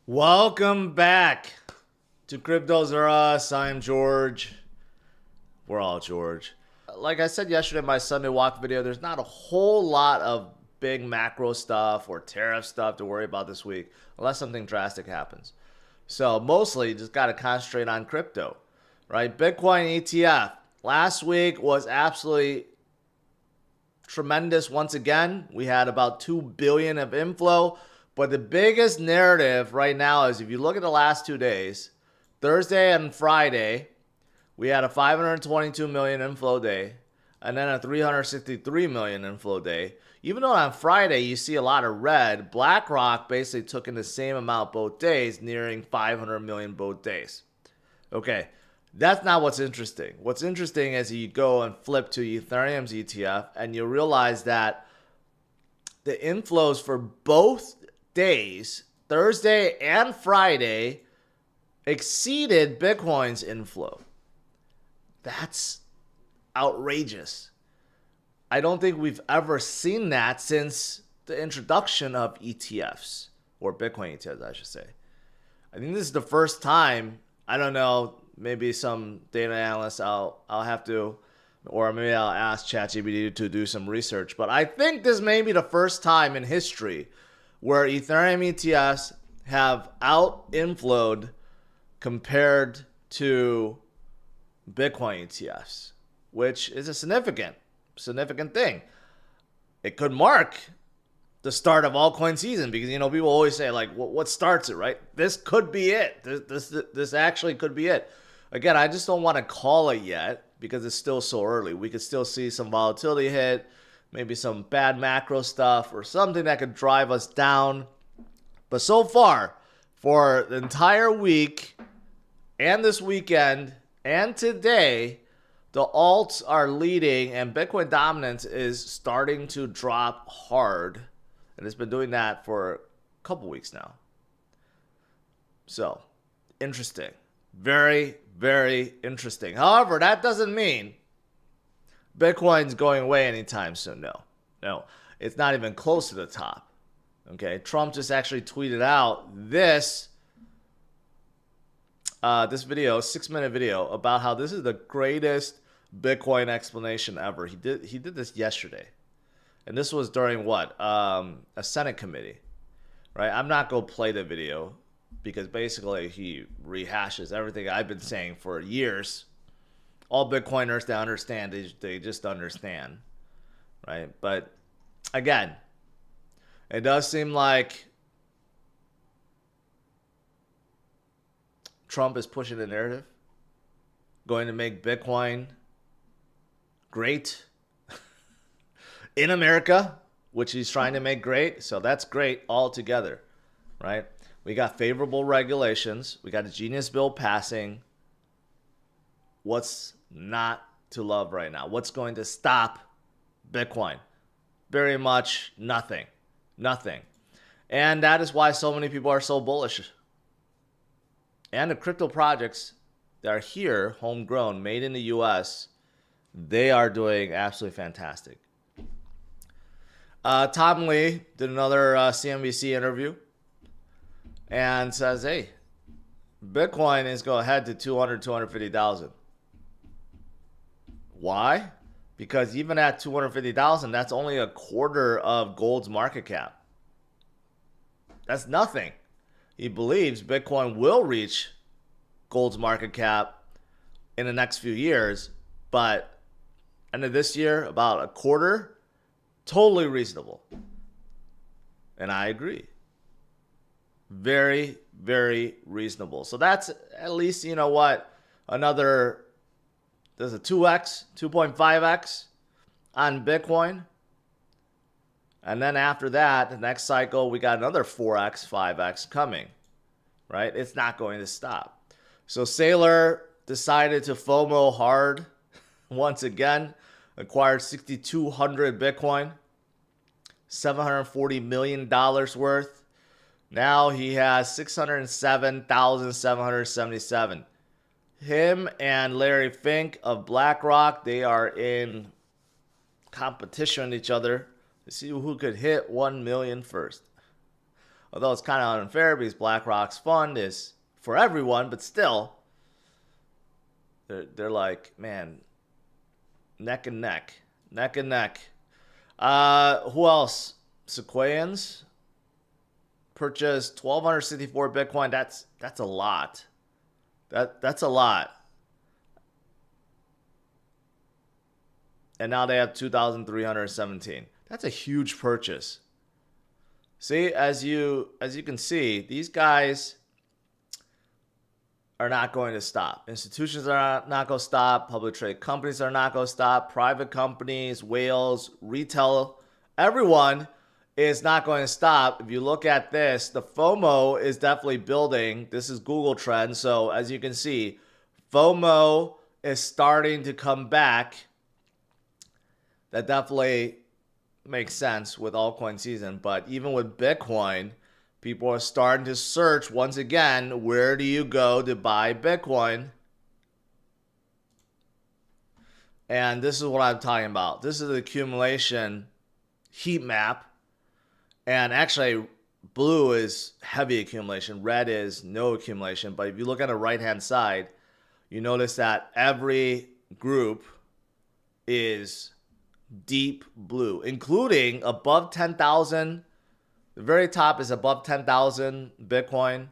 Welcome back to CryptosRus. I'm George. We're all George. Like I said yesterday in my Sunday walk video, there's not a whole lot of big macro stuff or tariff stuff to worry about this week unless something drastic happens. So mostly you just got to concentrate on crypto, right? Bitcoin ETF last week was absolutely tremendous. Once again, we had about 2 billion of inflow. But the biggest narrative right now is if you look at the last 2 days, Thursday and Friday, we had a 522 million inflow day and then a 363 million inflow day. Even though on Friday you see a lot of red, BlackRock basically took in the same amount both days, nearing 500 million both days. Okay, that's not what's interesting. What's interesting is you go and flip to Ethereum's ETF and you realize that the inflows for both days, Thursday and Friday, exceeded Bitcoin's inflow. That's outrageous. I don't think we've ever seen that since the introduction of ETFs, or Bitcoin ETFs, I should say. I think this is the first time. I don't know, maybe some data analysts I'll have to, or maybe I'll ask ChatGPT to do some research, but I think this may be the first time in history where Ethereum ETFs have out-inflowed compared to Bitcoin ETFs, which is a significant thing. It could mark the start of altcoin season because, people always say, like, what starts it, right? This could be it. This actually could be it. Again, I just don't want to call it yet because it's still so early. We could still see some volatility hit, maybe some bad macro stuff or something that could drive us down. But so far, for the entire week and this weekend and today, the alts are leading and Bitcoin dominance is starting to drop hard. And it's been doing that for a couple weeks now. So, interesting. Very, very interesting. However, that doesn't mean Bitcoin's going away anytime soon. No, it's not even close to the top. Okay, Trump just actually tweeted out this video, 6-minute video about how this is the greatest Bitcoin explanation ever. He did this yesterday, and this was during what a Senate committee, right? I'm not gonna play the video because basically he rehashes everything I've been saying for years. All Bitcoiners that understand, they just understand, right? But again, it does seem like Trump is pushing the narrative, going to make Bitcoin great in America, which he's trying to make great. So that's great altogether, right? We got favorable regulations. We got a genius bill passing. What's not to love right now? What's going to stop Bitcoin? Very much nothing. Nothing. And that is why so many people are so bullish. And the crypto projects that are here, homegrown, made in the US, they are doing absolutely fantastic. Tom Lee did another CNBC interview and says, hey, Bitcoin is going to head to 250,000. Why? Because even at 250,000, that's only a quarter of gold's market cap. That's nothing. He believes Bitcoin will reach gold's market cap in the next few years, but end of this year, about a quarter, totally reasonable. And I agree. Very, very reasonable. So that's at least, another, there's a 2x, 2.5x on Bitcoin. And then after that, the next cycle, we got another 4x, 5x coming, right? It's not going to stop. So Saylor decided to FOMO hard once again, acquired 6,200 Bitcoin, $740 million worth. Now he has 607,777. Him and Larry Fink of BlackRock, they are in competition with each other to see who could hit 1 million first. Although it's kind of unfair because BlackRock's fund is for everyone, but still, they're like, man, neck and neck, neck and neck. Who else? Sequoians purchased 1,264 Bitcoin. That's a lot. That's a lot. And now they have 2,317. That's a huge purchase. See, as you can see, these guys are not going to stop. Institutions are not going to stop. Public trade companies are not going to stop. Private companies, whales, retail, everyone is not going to stop. If you look at this, the FOMO is definitely building. This is Google Trends. So as you can see, FOMO is starting to come back. That definitely makes sense with altcoin season. But even with Bitcoin, people are starting to search once again, where do you go to buy Bitcoin? And this is what I'm talking about. This is the accumulation heat map. And actually, blue is heavy accumulation. Red is no accumulation. But if you look at the right-hand side, you notice that every group is deep blue, including above 10,000. The very top is above 10,000 Bitcoin.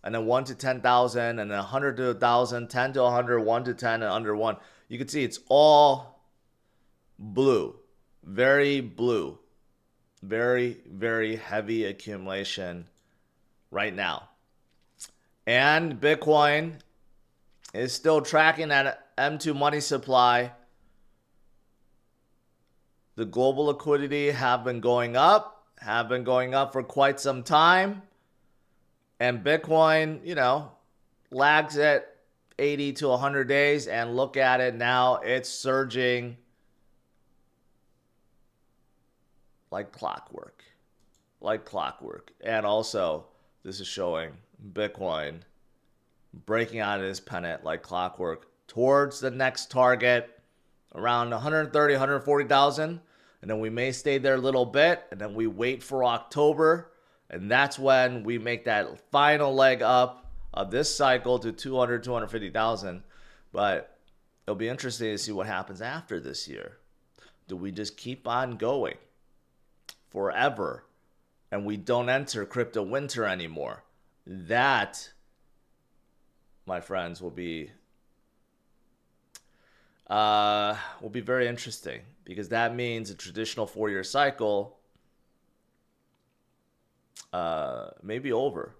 And then 1 to 10,000, and then 100 to 1,000, 10 to 100, 1 to 10, and under 1. You can see it's all blue. Very blue. Very, very heavy accumulation right now. And Bitcoin is still tracking that M2 money supply. The global liquidity have been going up for quite some time. And Bitcoin, lags at 80 to 100 days. And look at it now. It's surging like clockwork. And also, this is showing Bitcoin breaking out of this pennant like clockwork towards the next target around 130, 140,000. And then we may stay there a little bit. And then we wait for October. And that's when we make that final leg up of this cycle to 200, 250,000. But it'll be interesting to see what happens after this year. Do we just keep on going forever and we don't enter crypto winter anymore? That, my friends, will be very interesting, because that means a traditional 4-year cycle may be over.